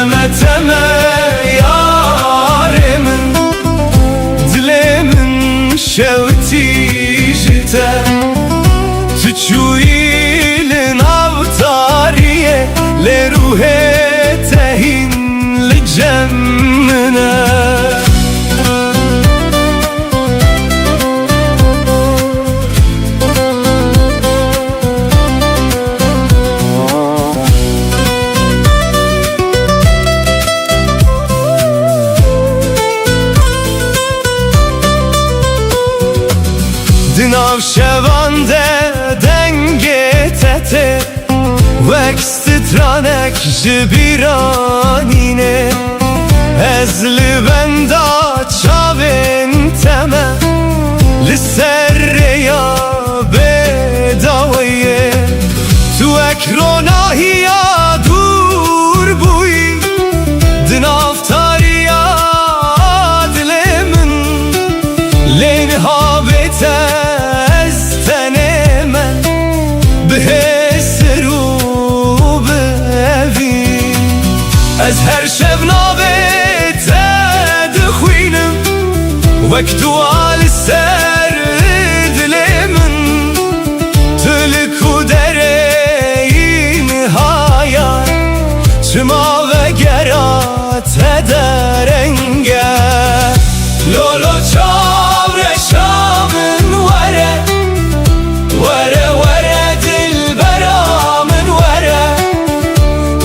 teme teme yarimin, dilemin şevti jite, tüçüylin avtariye, le ruhe tehin li cemmine. Dinav şevande denge tete, vek stranek jibiranine, ezli benda çavin teme, li serreya bedaviye, tu ekronahiya dur buyi, dinav tariya dilemin, leni habete از هر شب نابت دخوینم وک دوال سر دلمن تلک و درین هایار چما و گرات درنگه لولو چاور شامن وره وره وره دل برامن وره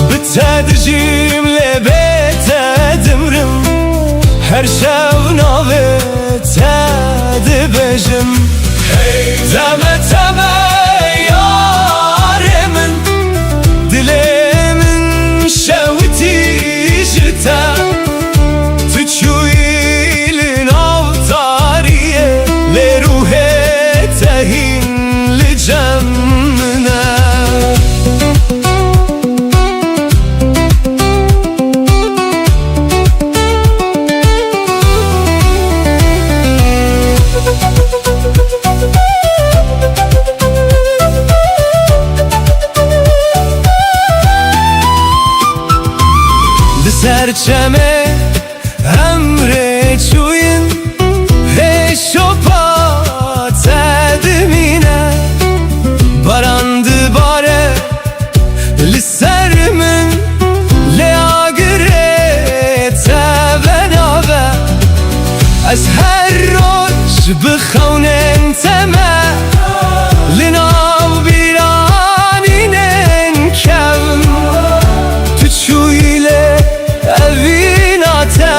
بتدجیم her şev nave tedi bejim, hey teme teme yarimin, dilemin şevti jite, tüçüylin avtariye, le ruhe tehin li cemmine. Serçeme emre çuyin heşopa tedimine, barandı bare li serimin le agire tevenave, az her roş bixawnen teme li nav biraninen kevm, tüçüyle evinata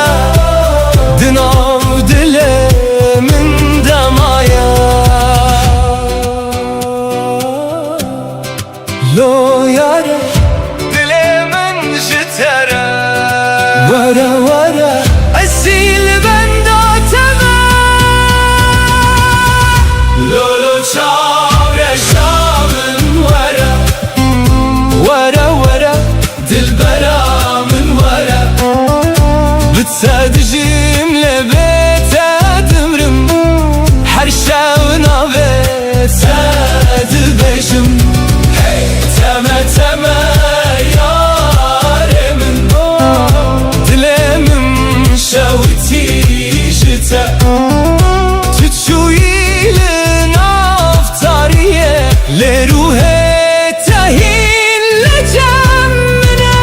dinav dilemin demaya, lo yare dilemin jitere, vara vara asil benda teme, lolo çavre şamın vara vara vara dilbera بتسادجيم لبيت دمرم هر شو نابت ساد بجم hey teme teme yarimin, dilemim şevti jite, tüçüylin avtariye, le ruhe tehin li cemmine.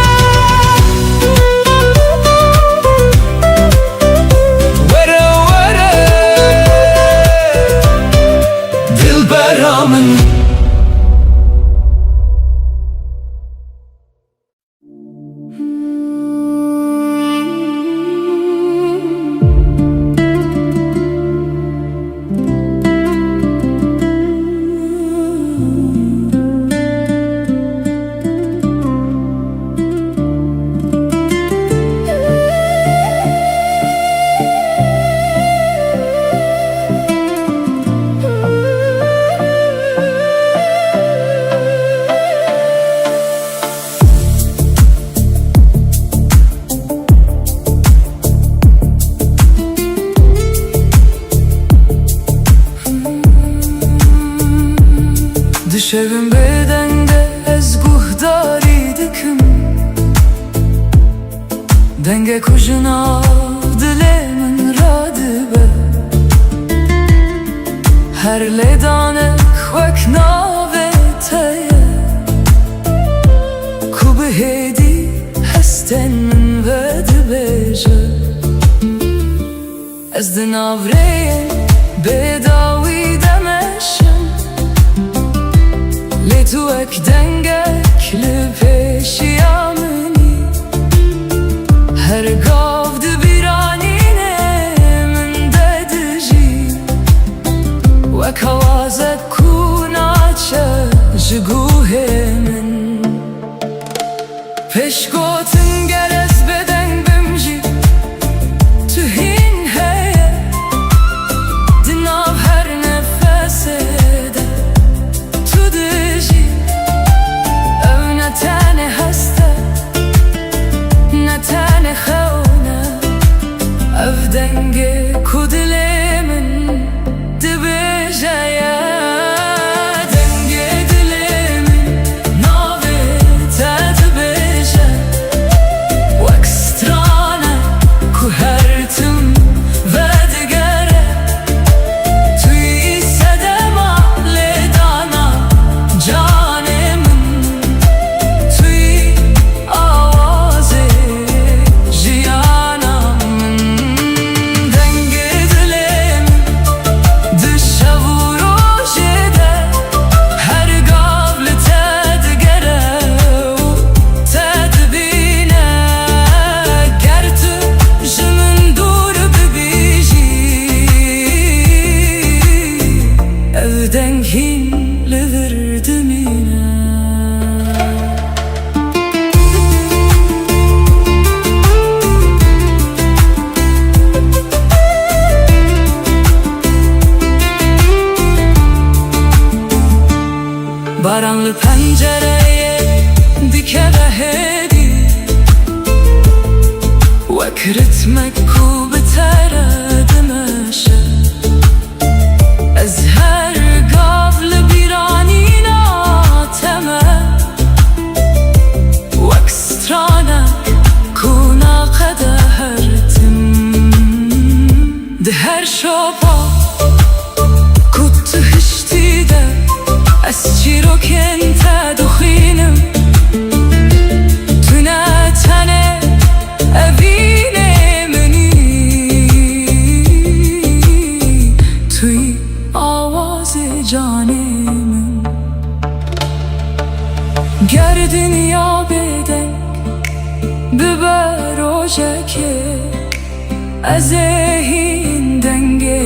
Düşevim bedende ez guhdari dikim, Denge kujna dilemin radibe Her ledane khwek nave teye Ku behedi hesten min vedbeje Ez di navreye bedawi demeşim Le tu ek dengek li peşiya minî Her gav di bîranînê min de dijî Wek hewazek ku naçe ji guhê min Pêşgotin gel ez bedeng bim jî Tu hîn heye Di nav her nefesê de Tu dijî Ew ne tenê hest e Ne tenê xewne Ev dengê ku dilê min dibêje ye Dengê dilê min navê te dibêje Wek strane ku her tim vedigere Tu yî sedema lêdana canê min Tu yî awazê jiyana min Dengê dilê min di şev û rojê de Her gav li te digere û te dibîne Ger tu ji min dûr bibîjî Ev deng hîn li vir dimîne Baran li pencereye dikeve hêdî Wek ritmek ku bi tere dimeşe Ez her gav li bîranîna te me Wek stranek ku naqede her tim Di her şopa ku tu hiştî de Ez çîrokên te dixwînim Tu ne tenê evînê minî Tu yî awazê canê min Ger dinya bêdeng bibe rojekê Ez ê hîn dengê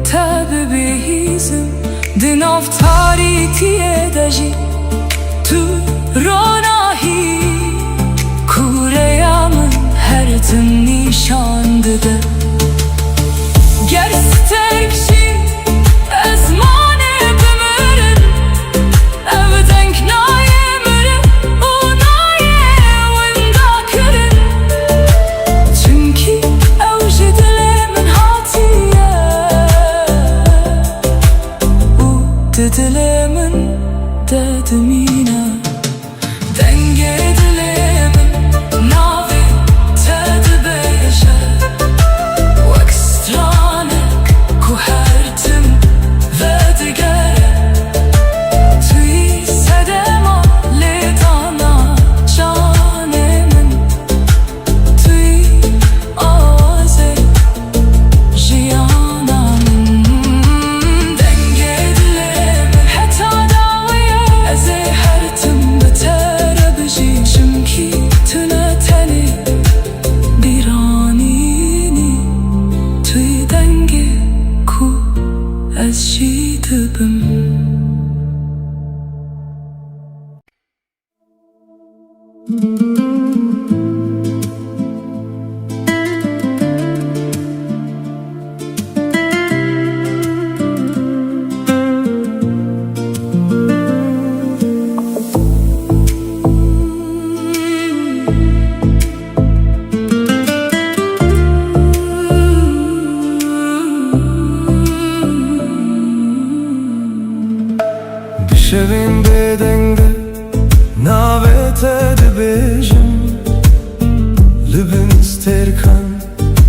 te bibihîzim Di nav tarîtiyê de jî Tu ronahî Kureya min her tim nîşan dide Ger sterk jî ez manê bimirim Ev deng nayê mirim û nayê winda kirin Çunkî ew ji dilê min hatiye Û di dilê min de dimîne ترکن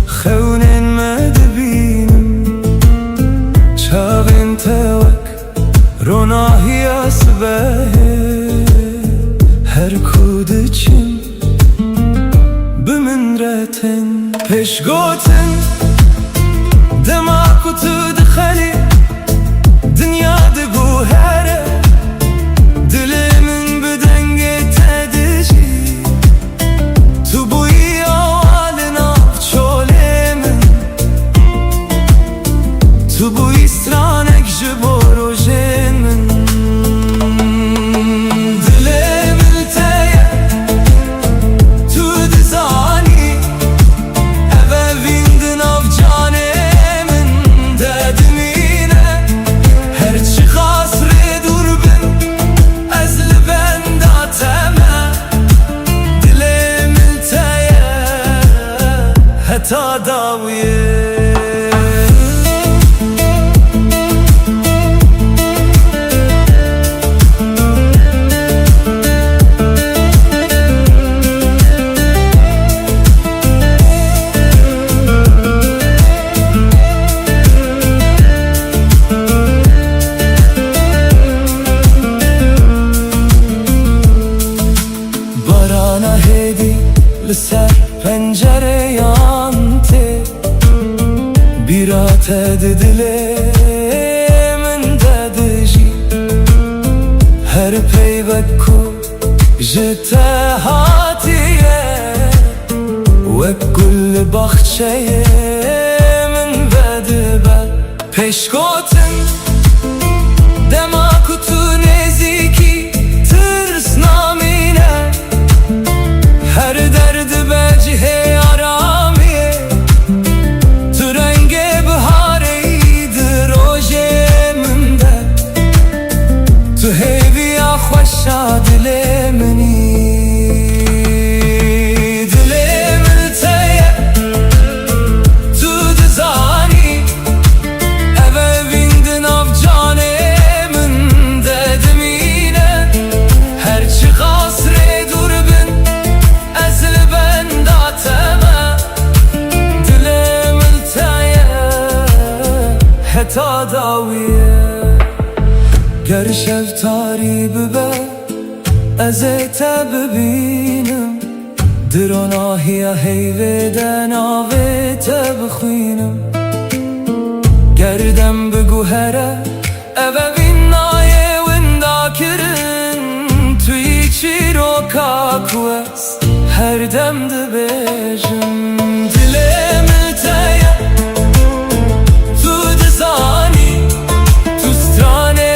خونین مدبینم چاوین توک روناهی اسبه هر کود چیم بمن رتن پیش گوتن دماغ تو دخلی دنیا دگو هره دلمن بدنگ تدجی تو بوی آوالنا چوله من تو بوی سرانک جبروجه من دلمن تیه تو دزانی اوه ویندن آف جانه من ددمینه هرچی خاص ری دور بن از لبن داتمه دلمن تیه حتی داویه barana hedi لسر پنجره یانته بیرات دل من ددجی هر پیوک کو جته هاتیه و کل باخچه من بدبل پیش گوتن دماغ تو نزیکی ترس نامینه هر درد بجه آرامیه تو رنگ بهاری دروژه من ده تو هیوی خوشا دل منی دل من تیه تو دزانی اوه ویندن آف جانه من ددمینه هرچی خاص ری دور بن از لبن داتمه دلمن تیه حتی داویه گر شب تاری ببه از ایتا ببینم دروناهی هیوه ناوه تا بخوینم گردم بگو هره اوه بین نایه وندا کرن توی چی رو کاکوست هر دم ده بیجم دلمن تیه تو دزانی تو سترانه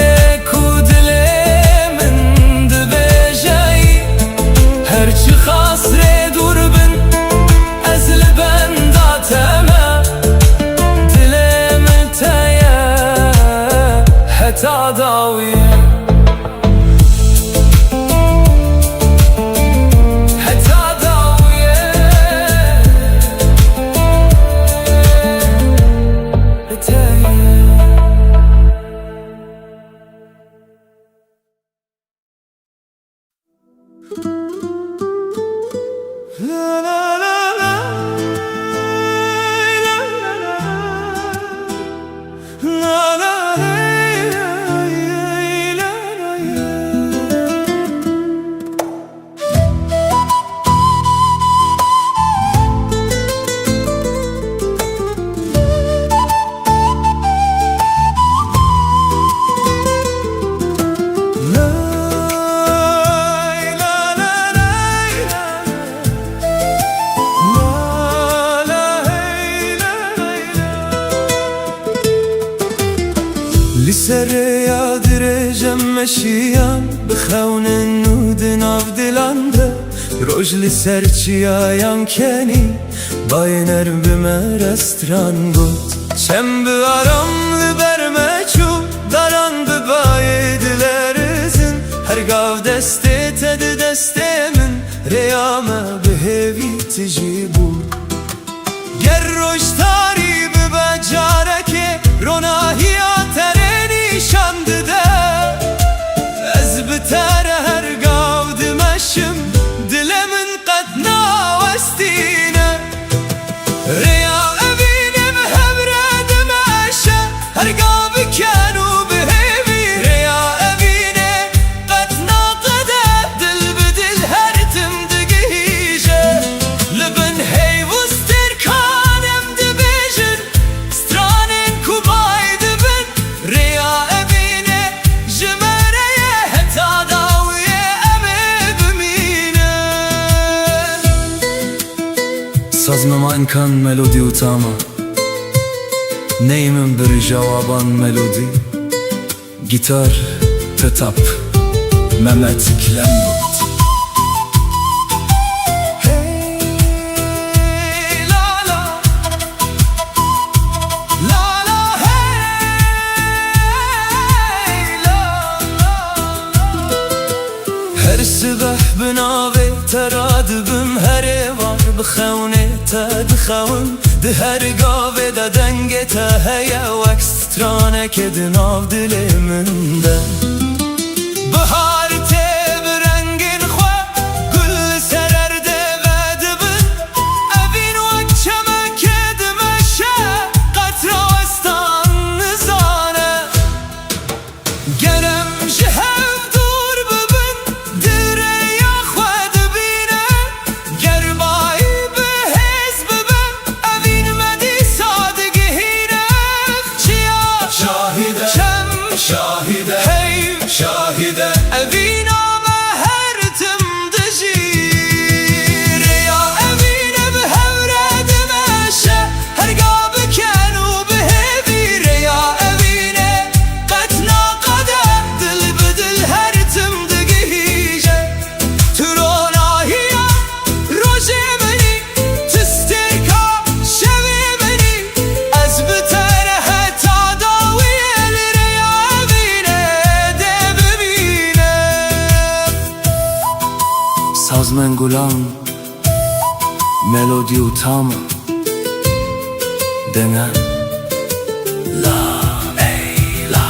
کو دلمن ده بیجایی هرچی خاص ری دور بن از لبن داتمه دلمن تیه حتی داویه La la la la, la la la, la la لسر یادرجم مشیان بخون نود ناف دلانده روش لسر چیایان کنی باینر بمه رستران بود چم بیارم لبرمه چو داران ببای دلرزن هر گاو دسته تد دسته من ریامه به هیوی تجی بود گر روش تاری ببجاره که روناهی شانده ده از بتر هر گاو دمشم دل من قد ناوستینه Sazmama imkan melodi utama Neyimin bir jawaban melodi Gitar tetap Mehmet Klembut هر سبح بناوي ترادبم هر var بخونه تدخون ده هر گاوه ده دنگه تا هیا وکسترانه که دناو دلمنده بهار ته برنگین خواه گل سررده ودبن اوین وک چمکه دمشه قطراستان نزانه گرم جهو دور ببن دره یا خواه دبینه گربایی به حزب ببن اوین مدی سادگهینه چیا شاهده چم شاهده هیو شاهده اوین آمه هر تم دجیر یا اوین به هوره دمشه هرگا بکنو به هویر یا اوینه قتنا قده دل بدل هر تم دگهیجه تروناهیا روژه منی تسترکا شوی منی از بتره حتا داویل ریا اوینه ده ببینه Sazmen gulan Melodi utama Dene La ey la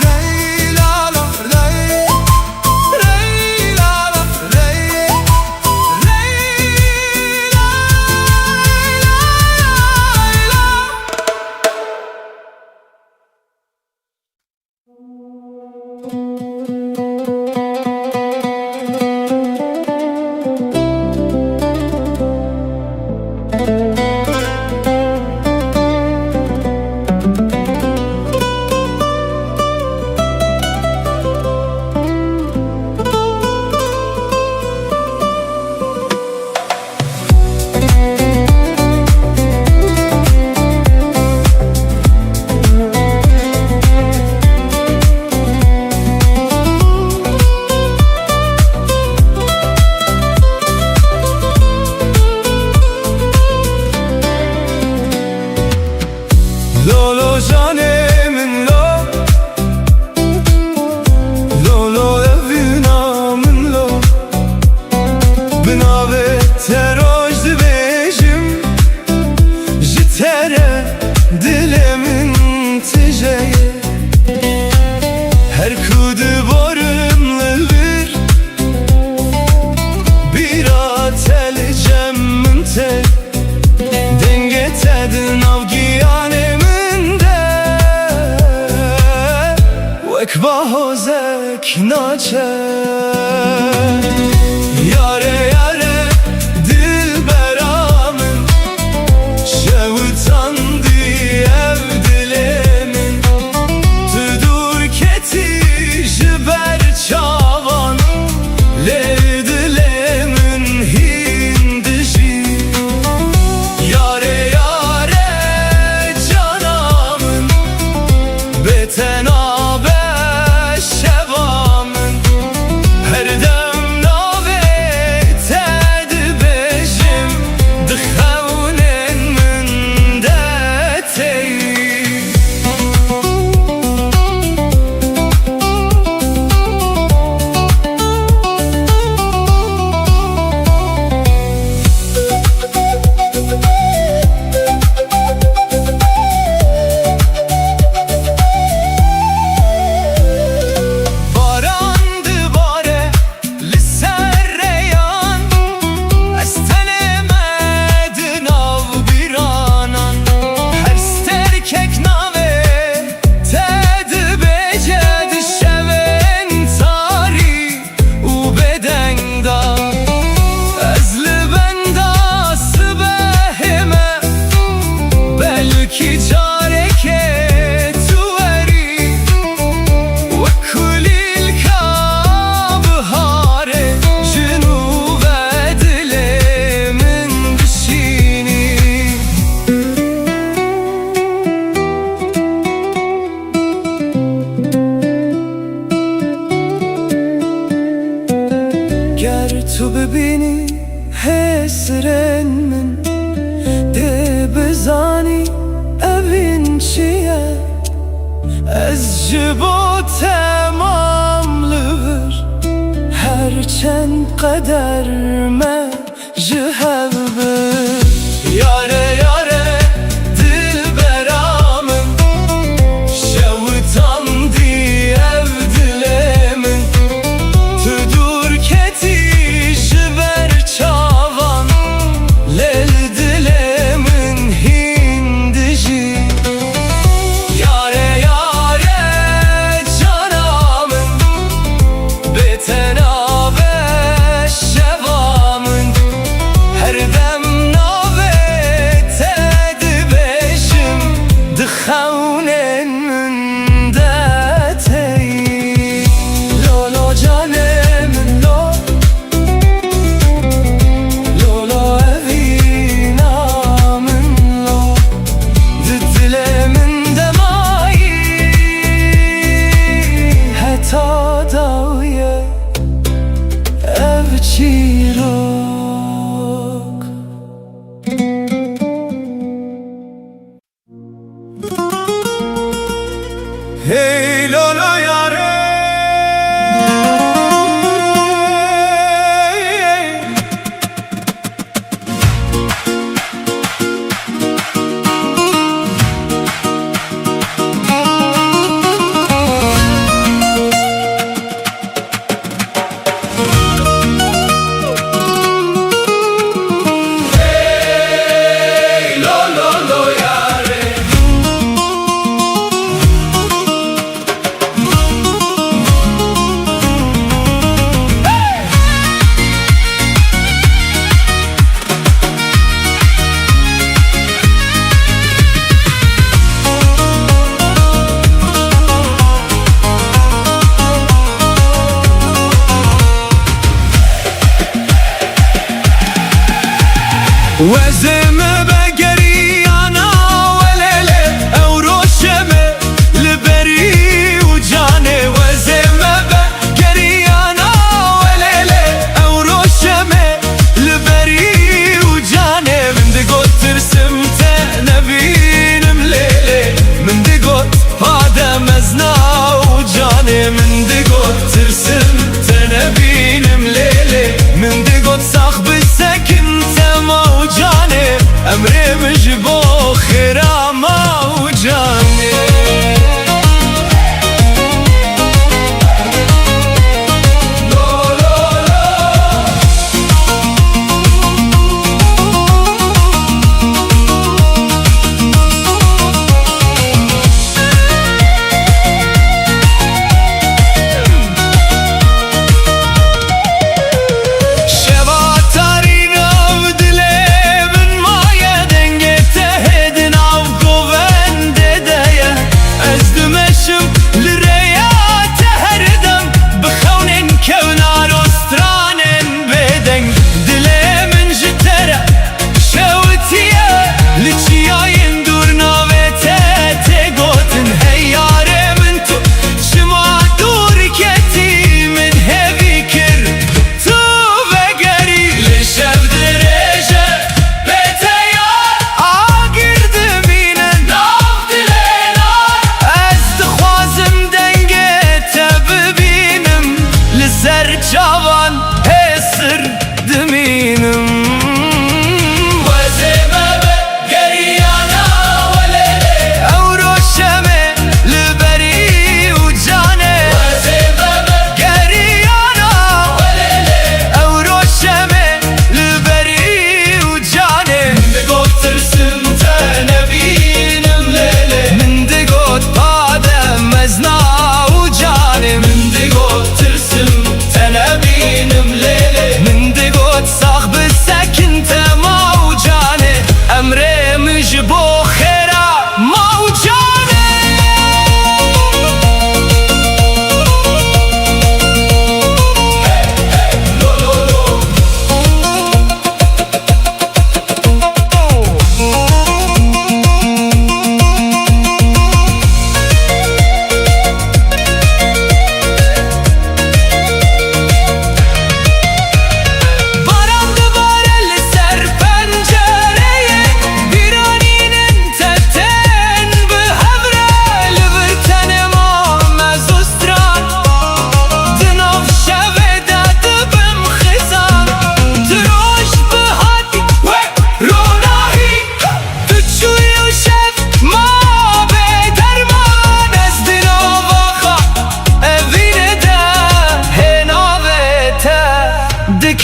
Rey la la rey Rey la la rey Rey la la Lolo canemin lo Lolo evinamin lo Binave teroj dibejim Jitere dilemin tijeye Her kudu borumlu bir atel cemmin te Denge tedin avgiyanemin Ekbahozek naçe Yare yare dilberamın Şevutandı ev dilemin Tüdur keti jiber çavan Lev dilemin hindişi Yare yare canamın Beten ببینی حسرن من ده بزانی evin چیه از جبو تماملور هرچند قدر ما جهبر یاره یاره دل برامن شوتان دی ev dilemin تو دور کتی جبر çavan lel dilemin hindiji yare yare canamın betenabe şevamın her dem navet edbeşim dıxavnen mündetey lolo canemin lo lolo evinamın lo dilemin demayi heta davye ev çirok hey lolo yare hey lolo yare وزمه بگری انا ولله او روشمه لبری و جانه وزمه بگری انا ولله او روشمه لبری و جانه من دی گوت ترسم نبینم لیله من دی گوت آدم ازنا و جانه من دی گوت ترسم نبینم لیله من دی گوت صاحب سکن تما و جانه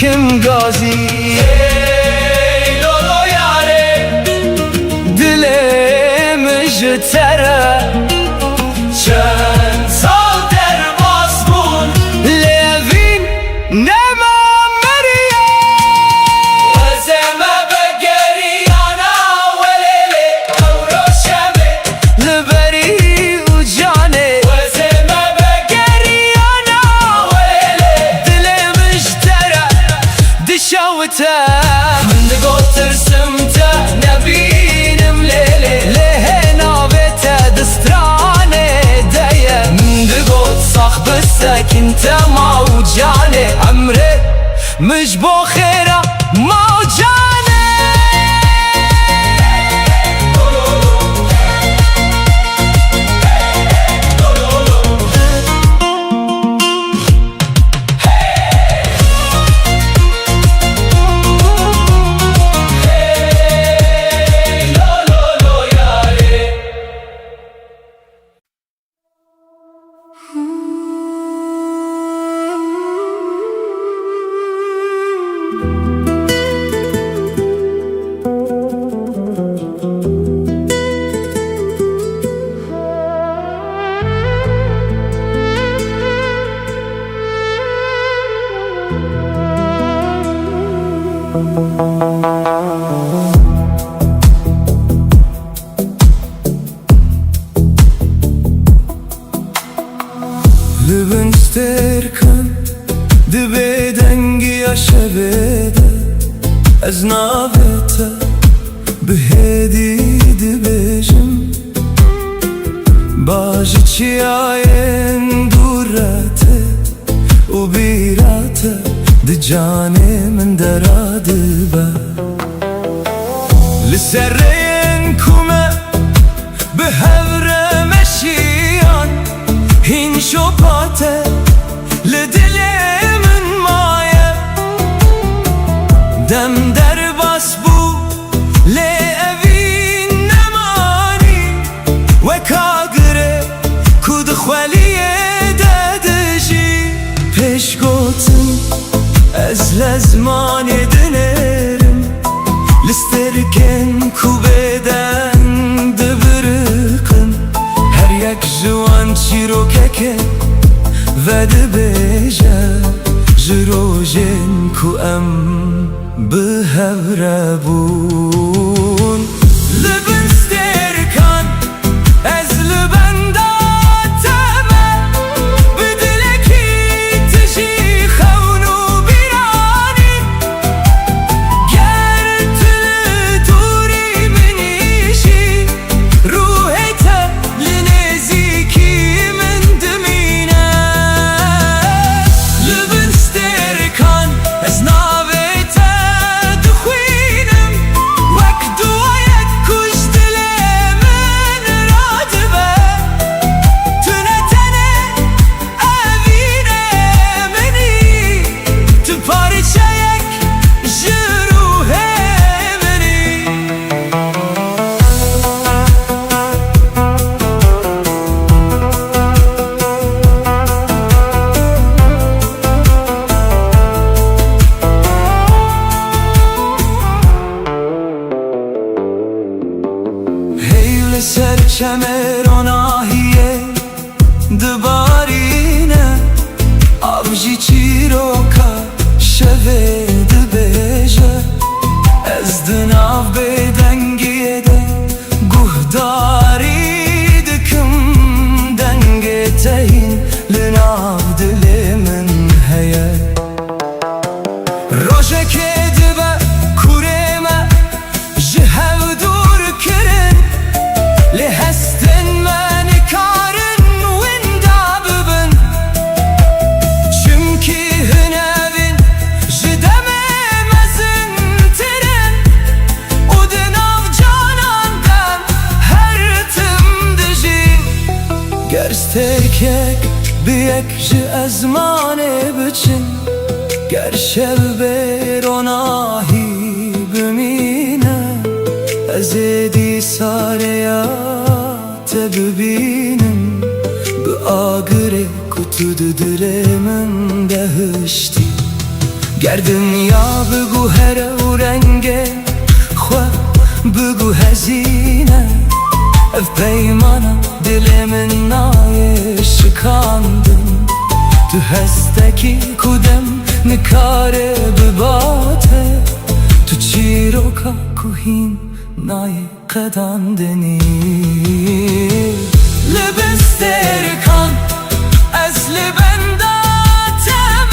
kim gazi ey lolo yare dilim jtere çen sal derbas bun levin nema meriye vazeme begeriyana velele avroşeme liberi ucane vazeme begeriyana velele dilim jtere dişavte من قطر سمته نبينم ليلي لهنا بيته دستراني دايه من قط صاحب الساكن موجاني عمري مش بخيره موجاني Lübün sterkan dibe dengi yaşabede Ez navete bihedi dibejim Bajı çiyayen durate U birate di cane min deradibe Liserreyen kume bihevre meşiyan Hin şopate le dilimin maye Dem derbas bu le evin nemani Ve kagre kud khvaliye dediji Peş gotin ez lezmani dinerim Listerken kubeden dibirikın Her yek jwan çirokeke ve dibêje ji rojên ku em bihevre bûn Li bin stêrkan ez li benda teme bi dilekî tijî xewn û bîranî Ger tu li dûrî min îşî ruhê te li nêzîkî min dimîne Li bin stêrkan ez navê te dixwînim Wek duayek ku ji dilê min radibe Tu ne tenê evînê minî Tu parçeyek ji ruhê minî Hey li ser çemeronahiye dibarîne Av jî çîroka şevê dibêje Ez di nav bêdengiyê de guhdarî dikim Dengê te hîn li nav dilê min heye Rojekê dibe kurê me ji hev dûr kirin Li hestin me nikarin winda bibin Çimkî hin evin ji demê mezin tirin û di nav canan dem her tim dijî Ger stêrkek biyek ji ezmanê biçin Ger şevbêronahî bimîne Ez ê dîsareya te bibînim Bi agirê ku tu di dilê min de hiştî گر دنیا بگو هر و رنگه خواه بگو هزینه اف پیمانا دل من نای شکاندم تو هستکی کدم نکاره بباته تو چیروکا کوهین نای قداندنی لبستر کن از لبنداتم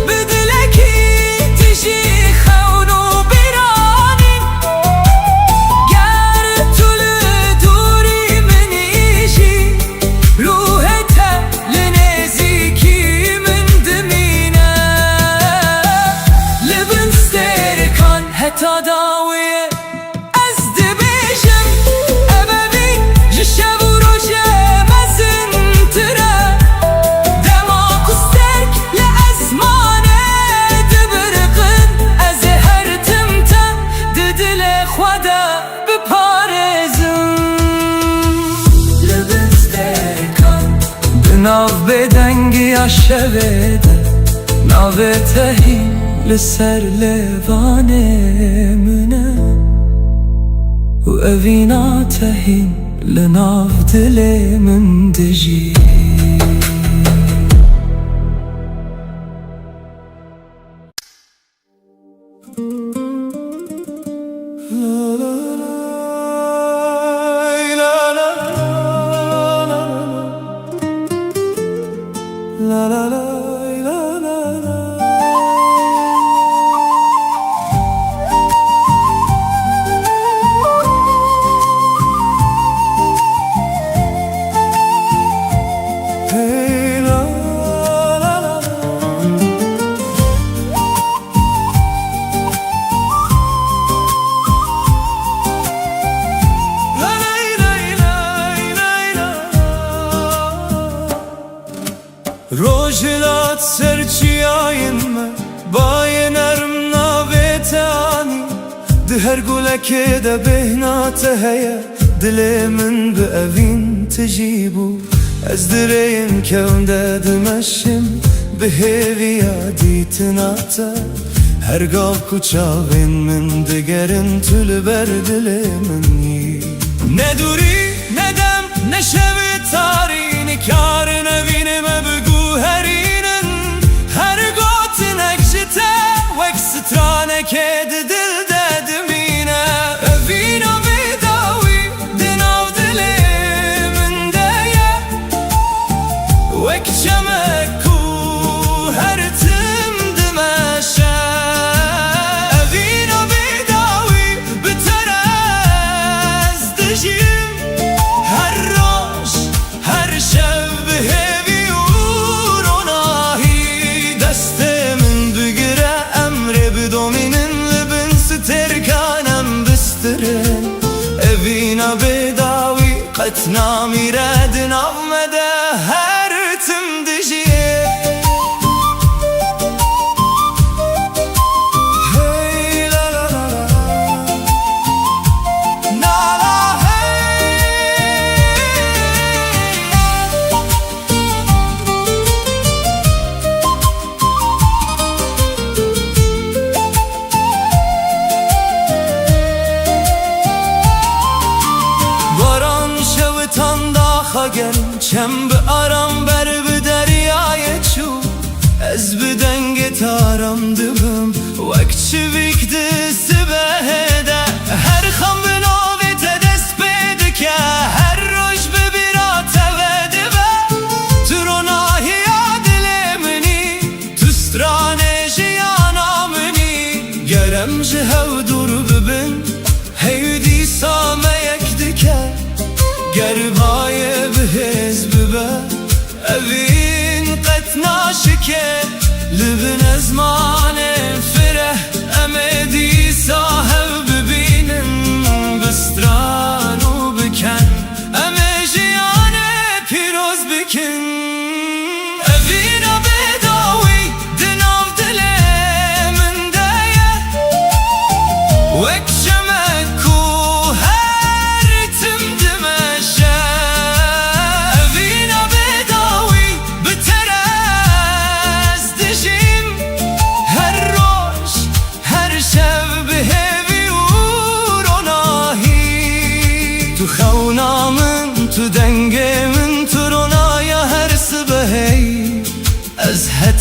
بدلکی تشی خونو بیرانی گر طول دوری منیشی روحت لنزیکی من دمینه لبستر کن حتی داویه ناو بدنگی شویده ناو تهی لسر لیوانه منه و اوینا تهی لناو دل من دجی La la la la la la. Hey la la la la. La la la la la la. روجلات سرچیاین ما بای نرم نابتانی دهر گلک ده بهنات هیا دل من بأوین تجیبو از درین کون دمشم به هیویادی تناتا هرگاه کچاوین من دگرن تل بر دل منی ندوری ندم نشوی تاری نکار نوینم بگو هرینن هر گوتن اکجته وک سترانه که دل دادمینه اوینا بیداوی دناو دل من دایه وک چمکو هر تم دمشه اوینا بیداوی بتر از دجیم هر روش هر شب اوینا بداوی قط نامیرد نامده هر تم دجیه هی لا لا لا لا لا گرم چم به آرام بر به دریای چو از بدنگ تارم دبم وقت چویک دست بهده هر خم به نوی تدست بده که هر روش ببیرات وده به تو رو ناهی دل منی تو سترانه جیانا منی گرم جهو دور ببین هیدی سامه یک دکه گربای بهز ببه اوین قط ناشکه لبن ازمان فره امدی صاحب ببینن بسترانو بکن امجیان پیروز بکن اوینا بداوی دناو دل من دایه وک شمکو هر تم دمشه اوینا بداوی بتر از دجیم هر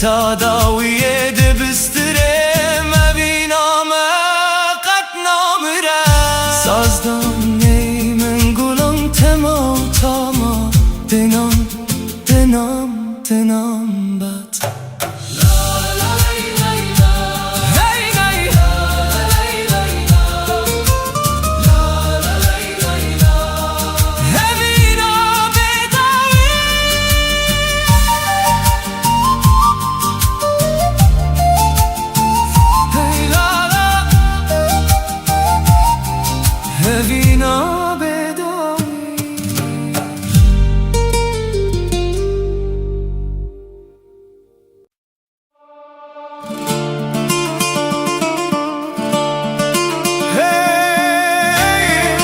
تا داویه دبستره مبینامه قد نامره سازدان نی من گلم تما تاما دنام دنام دنام بات Evina bedavi Hey,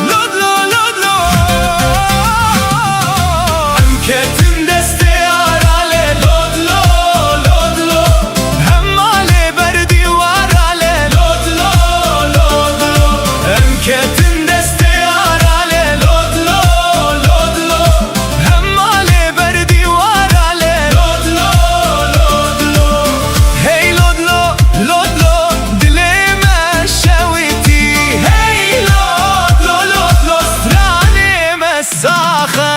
lodlo, lodlo Ketim deste arale lodlo lodlo Hemmale berdi varale lodlo lodlo Ketim deste arale lodlo lodlo Hemmale berdi varale lodlo lodlo Hey lodlo lodlo dilime şeviti Hey lodlo lodlo stranime sahe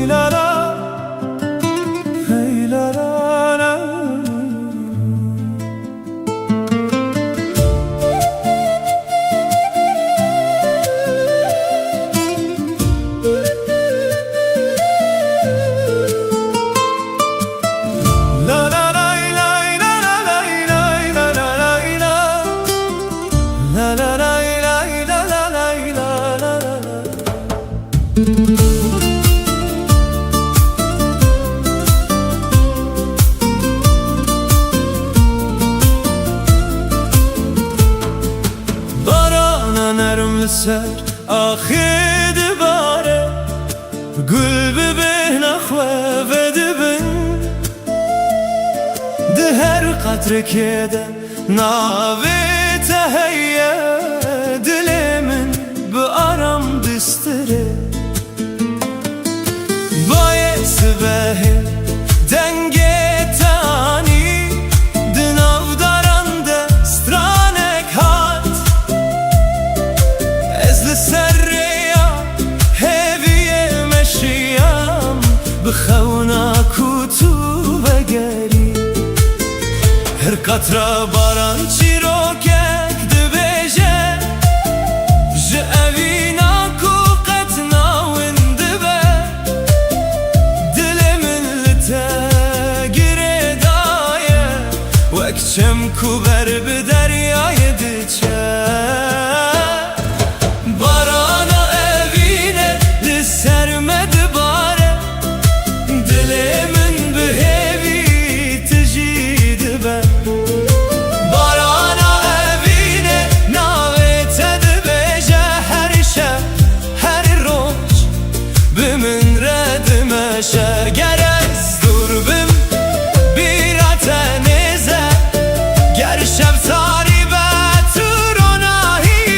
la la, hey la la la. Barana nerm ser آخی دباره گل ببه نخواه و دبن ده هر قطره که ده ناوی تهیه دل من به آرام دستره باعث به دنگ تانی دناو دارنده سترانک هات از لسریا هیوی مشیم بخونا کتو بگری هر قطره باران چی رو کک دبیجه جه اوینا کو قطنا وندبه دل من لتگره دایه وکچم کو بر به دریای دچه بارانا اوینه لسرمد باره دل من به هیوی تجید به بارانا اوینه ناوی تدبیجه هر شب هر روز به من ردمشه گر از دور بم بیرات نیزه گر شب تاری به تو روناهی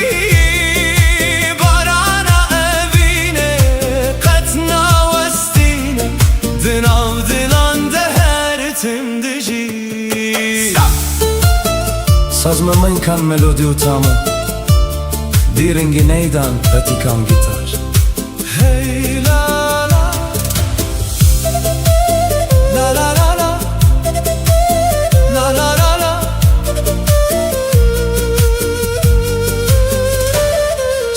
بارانا اوینه قطنا وستینه دناو دلان ده هر تم دجی Sazma من kan melodi utama Diringi neydan patikan gitar Hey la la La la la la La la la la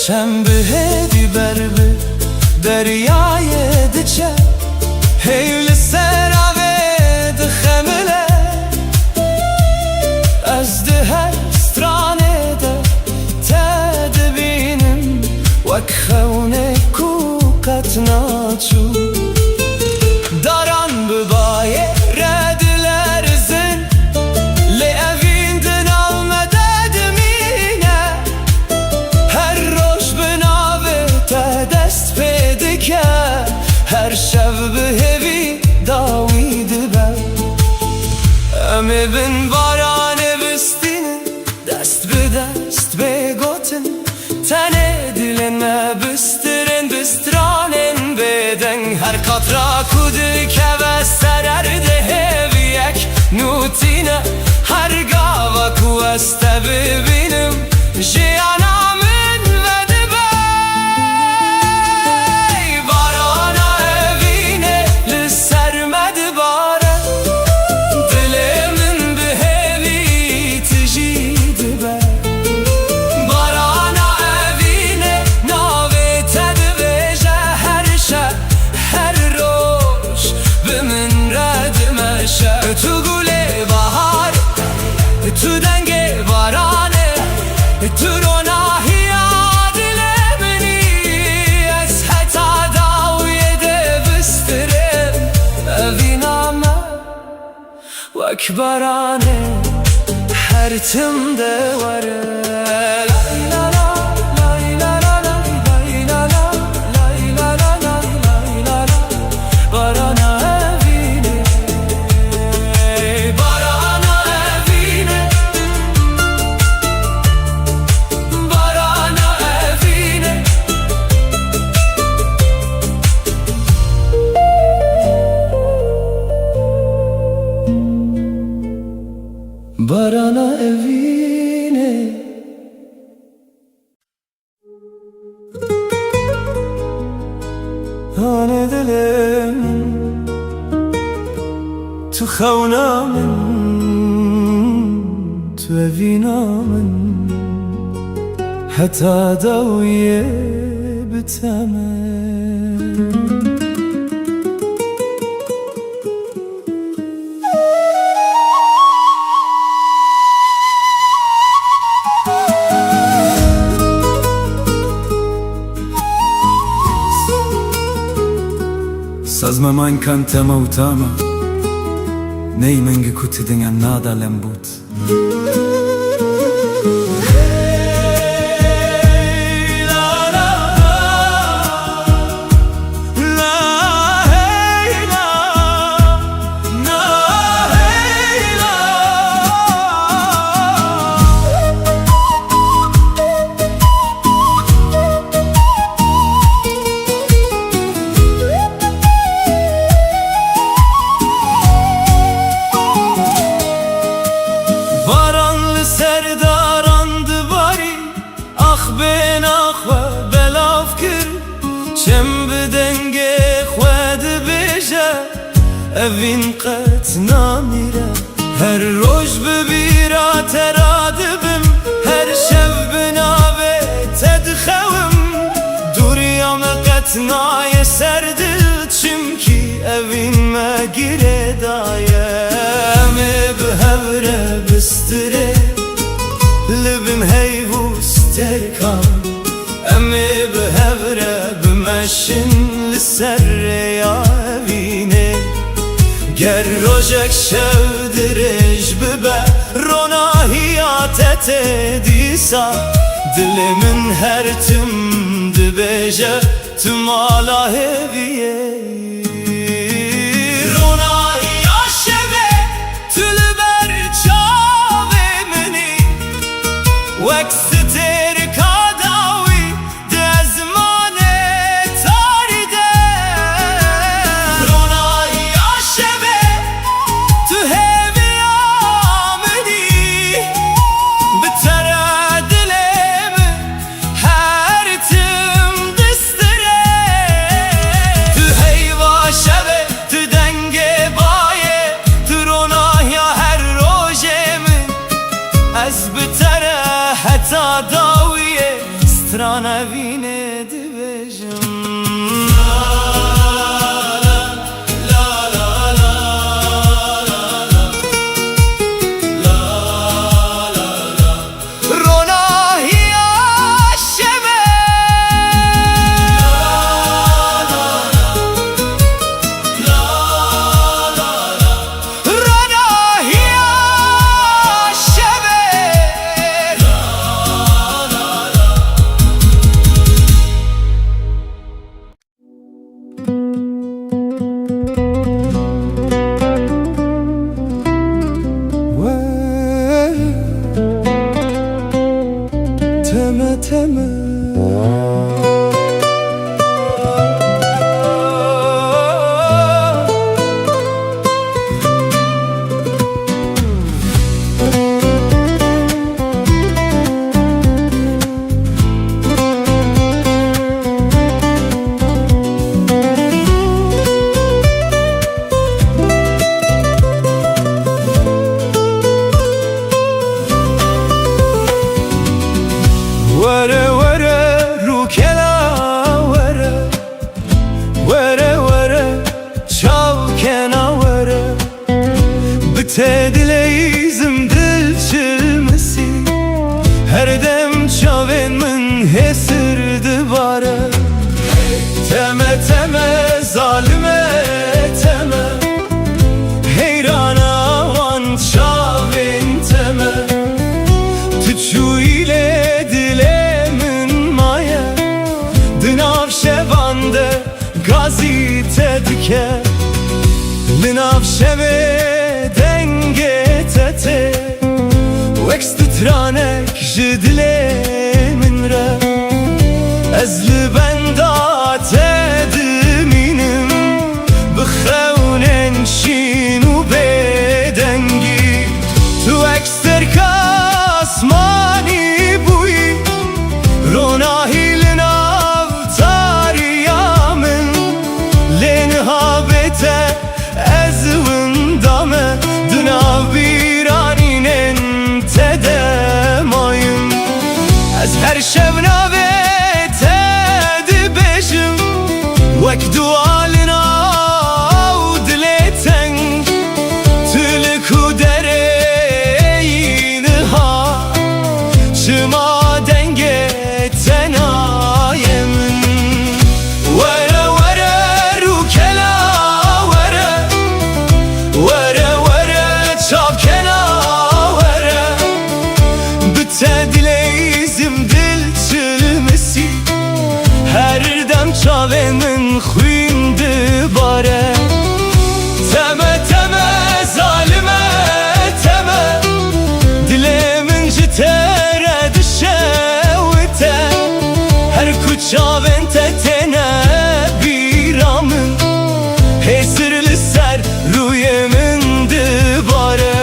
Çem bi hedi berbi deryayê diçe Hey li ser avê dixemile Ez di her stranê de te dibînim Wek xewnek ku qet naçû Daran bi bayê re dilerizin Lê evîn di nav me de dimîne Her roj bi navê te dest pê dike Her şev bi hêvî dawî dibe Em ê bin baranê bistînin Dest bi dest bê gotin Tenê dilên me bistirin Bistranên bêdeng Her qatra ku dikeve ser erdê hêviyek Nûtîne her gava ku ez te bibînim Jiyana min vedibe Barana evîne li ser me dibare Dilê min bi hêvî tijî dibe Barana evîne navê te dibêje Her şeb her roj bi min re dimeşe Tu gulê bahar tu dengê baranê Tu ronahiya dilê minî Ez heta dawiyê de bistirim Evîna me wek baranê her timde were La la la la la la la la la la la la la Barana evîne Barana evîne Barana evîne Barana evîne هاني دلم تخونا من توفينا من حتى دوية بتمن Sazma man kan tema utama Nei mengi kuti dengan nada lembut Evin qet namire Her roj bibira teradibim Her şev binave tedxevim Duriyame qet naye serdil Çimki evin me gire daye Emi bihevre bistire Libim heyvus terkam Emi bihevre bimeşin Lisserre ya evine Ger rojek şevdirej bibe Ronahiyatete disa Dilimin her tüm dibeje Tüm ala heviye Ronahiya şeve Tülber çave meni Veksiter kadavi Dezmane taride Ronahiya şeve Tu hevi ameni Bitere dilimi Her tim distire Tu heyva şeve Tu denge baye Tu ronahiya her rojemi Ez bitere heta dawiye Strana vine dibejim Ronahiya şeve Ronahiya şeve Teme teme Vere vere rukela vere Vere vere çavkena vere Bite dileyizim dil çilmesi Her dem çaven min hesirdi bare Teme teme zalime teme Heyrana van çaven teme Tüçü ile Şevande gazite dike Linav şeve denge tete Vekst tranek jidile minre Ezli benda tediminim Bixewnen şinu bedengi Tu ekster kasmani buyi Ronahi linav tariyamin her şev navê te dibêjim wek dualina û dilê teng tu li ku derê niha çima dengê te nayê min were were rûkela were were were çavkena were bi te dileyzim dil çilmisi her dem çavê min xwîn dibare teme teme zalime teme dilê min ji te re dişewite her ku çavên te têne bîra min hêsir li ser rûyê min dibare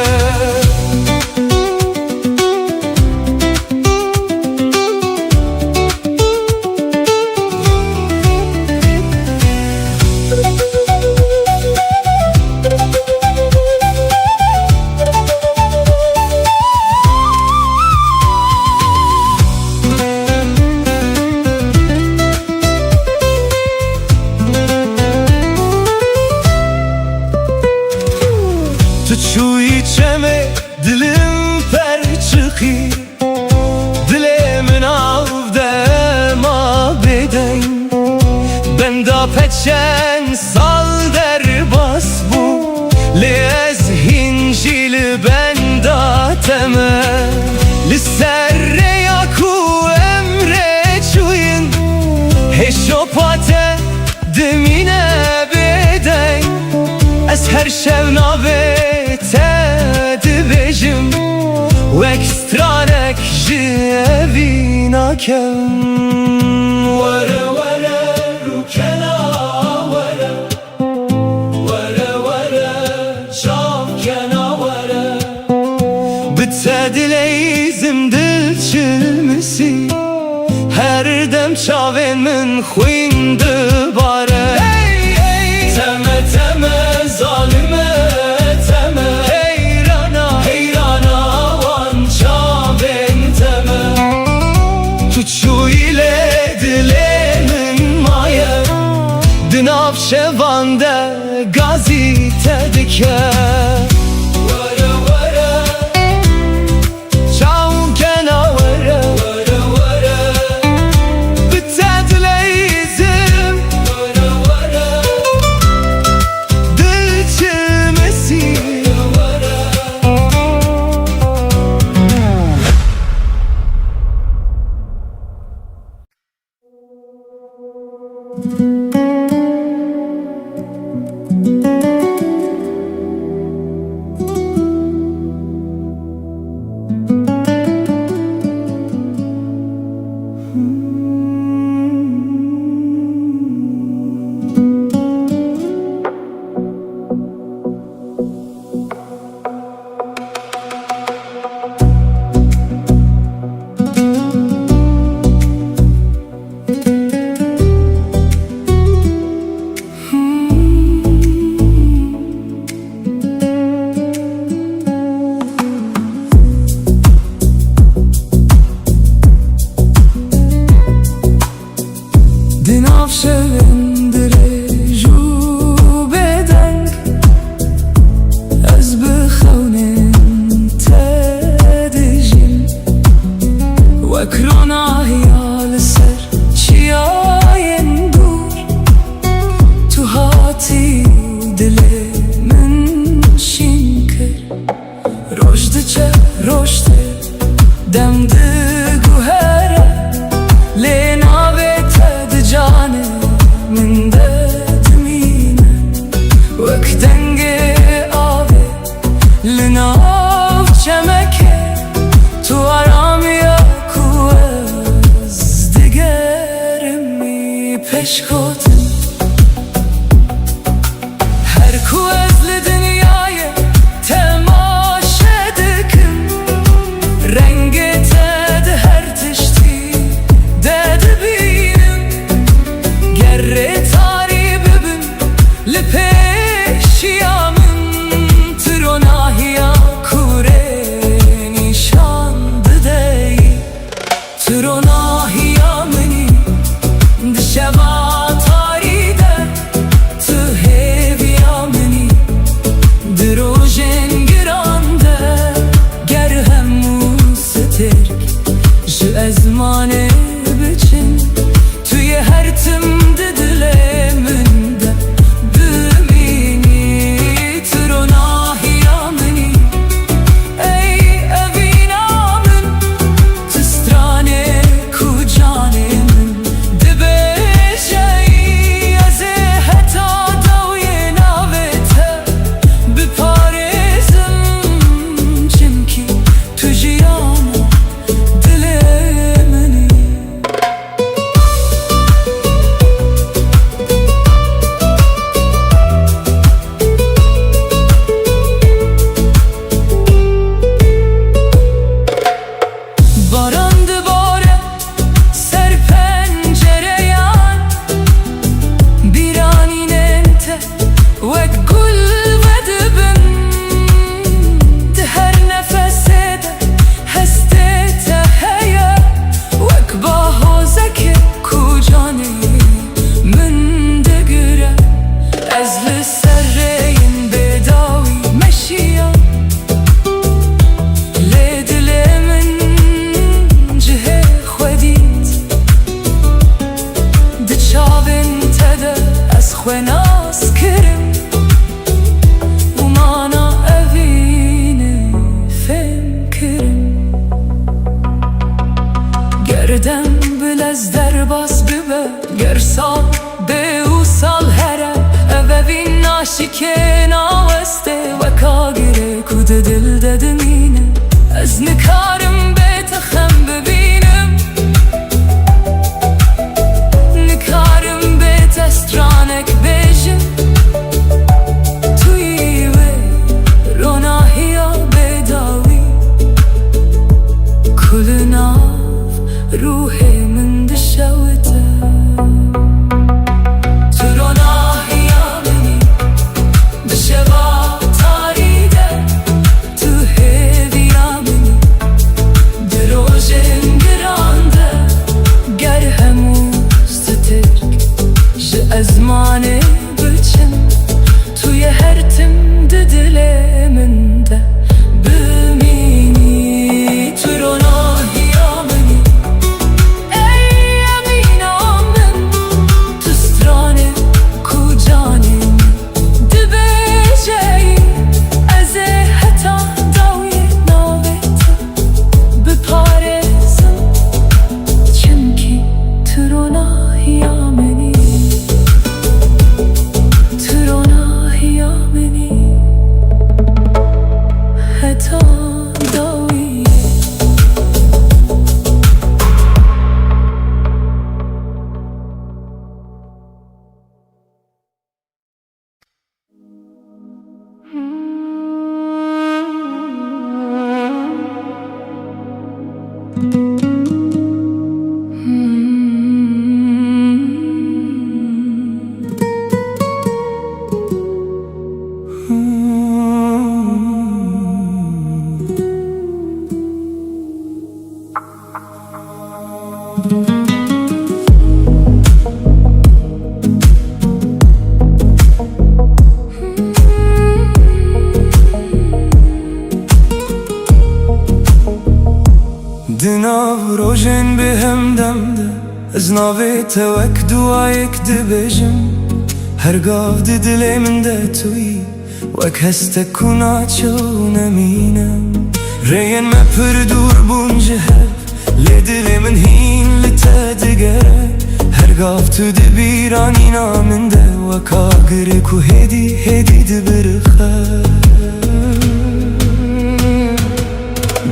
Tu çûyî çemê dilim per çıxî dilê min av de ma bêdeng benda peçen sal derbas bû lê ez hîn jî li benda teme li ser rêya ku em rê çûyîn hêşopa te dimîne bêdeng ez her şev navê te dibêjim wek stranek ji evî nakem were were rûkena were were were çavkena were bi te dileyzim dil çilmisi her dem çavên min xwîn dibare teme teme zalime teme heyrana heyrana wan çavên teme tu çûyî lê dilê min maye di nav şevan de gazî te dike were were çavkena were were were bi te dileyzim were were dil çilmesi خوێناس کرم ومانە ئەڤینە فێم کرم گەردەم بلەز دەرباس ببە گەر ساڵ بێ و ساڵ هەرە ئەڤەڤین ناشیکێ ناوەستێ وەکاگرێ کو دل دەدمینە ئەز نکارم بێتە خەم ببینم نکارم بێتە سترانێک بێژم توی وێ ڕۆناهیە بێداوی کولە ناو ڕوحێ من دشەوتە تو ڕۆناهیە منی دشەوا تاریدە تو هێویە منی درۆژێن گراندە گەر هەموو سترک ji ezmanê biçim tu yê her tim di dilê min de bimînî tu ronahiya minî ey emîna min tu stranê ku canê min dibêjeyî ez ê heta dawiyê navê te biparêzim çimkî tu ronahiya minî حتی داوی Dinav rojên bi hem demde ez navê te wek duayek dibêjim her gav di dilê min de tuyî wek hestek ku naçew nemînim rêyên me pir dûr bûn ji hev lê dilê min hîn li te digere her gav tu di bîranîna min de weka girê ku hêdî hêdî dibirixe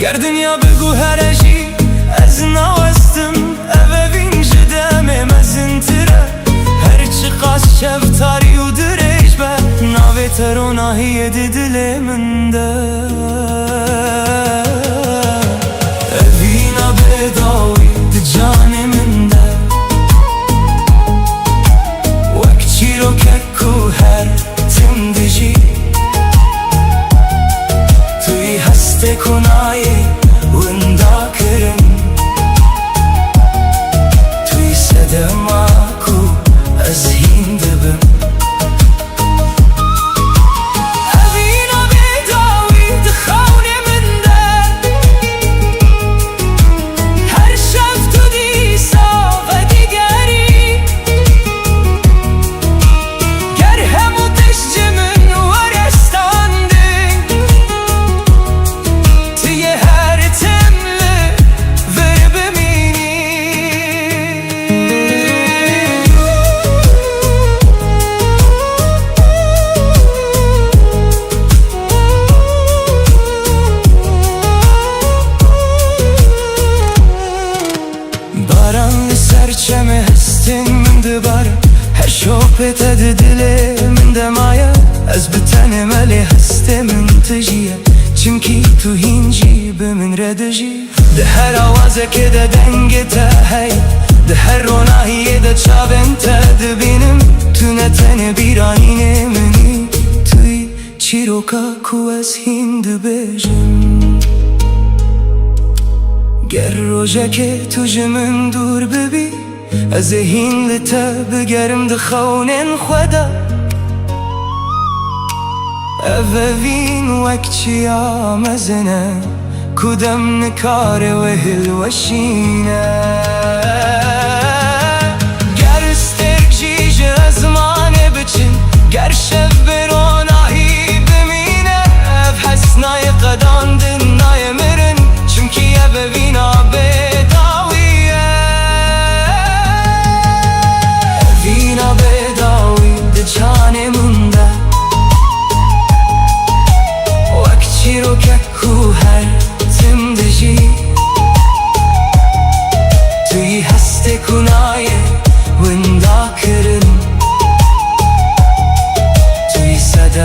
ger dinya bigu here jî ez nawestim evevîn ji demê mezin tire her çi qas şevtarî û dirêj be navê te ronahiyê di dilê min de evîna bêdawî di canê min de wek çîrokek ku her tim dijî tuî hestê ku nayê winda kirin tuî sedema ku ez hîn dibim evîna bêdawî di xewnê min de her şev tu dîsa vedigerî ger hemû tiştî min were standîn tu yê her tim li vir bimînî baran li ser çemê hestên min dibare her şopê te di dilê min de maye ez bi tenê me lê hestê min tijîye çimkî tu hîn jî bi min re dijî di her awazekê de dengê te hey di her ronahiyê de çavên te dibînim tu ne tenê bîranînê minî tuî çîroka ku ez hîn dibêjim ger rojekê tu ji min dûr bibî ez ê hîn li te bigerim di xewnên xwe de evevîn wek çiya mezin e ku dem nikare wehil weşîne ger sterk jî ji ezmanê biçim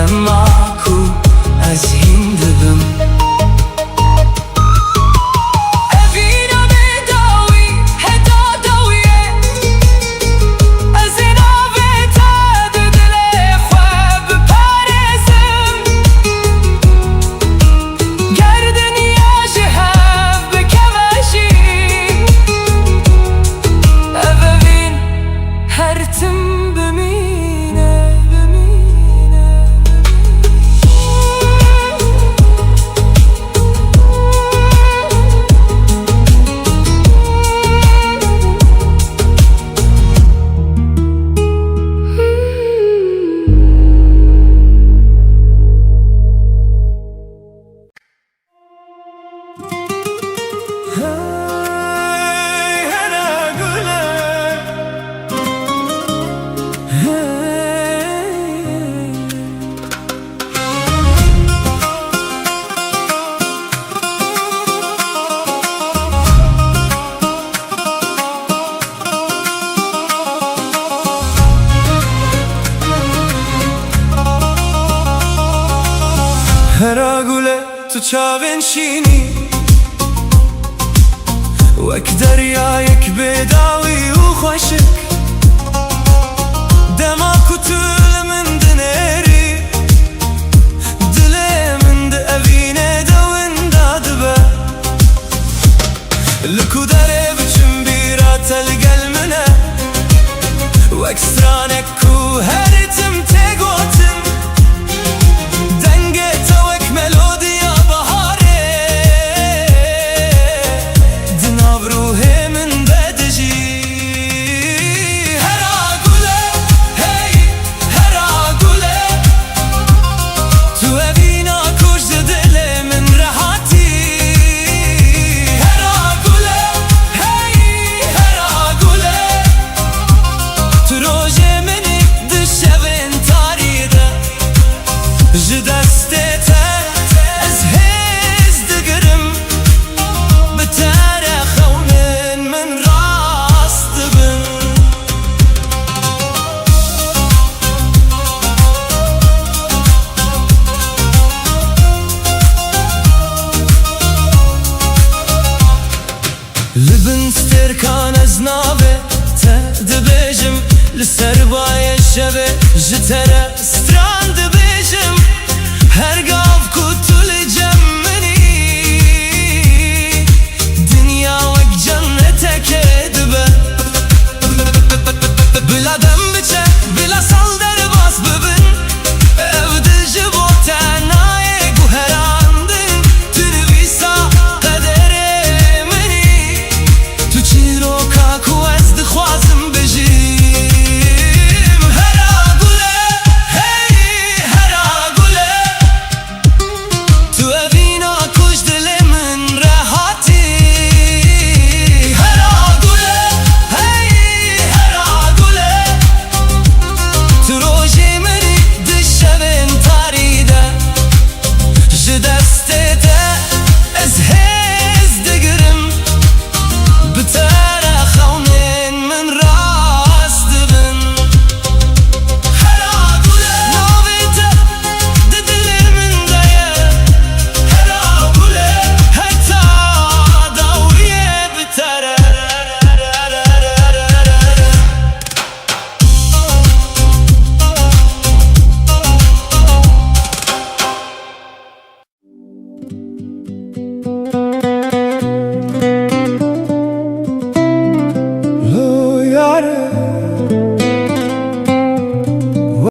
دماکو از هین دبم هرا گوله تو چاوین شینی وک دریایک بداوی و خوشک دماکو تول من دنری دل من ده اوینه دوین دادبه لکو داره بچم بیرا تلگل منه وک سترانکو هرتم تگوتم لبن ستركان از ناوه تا دبیجم لسر بای شبه جتره ستران دبیجم هر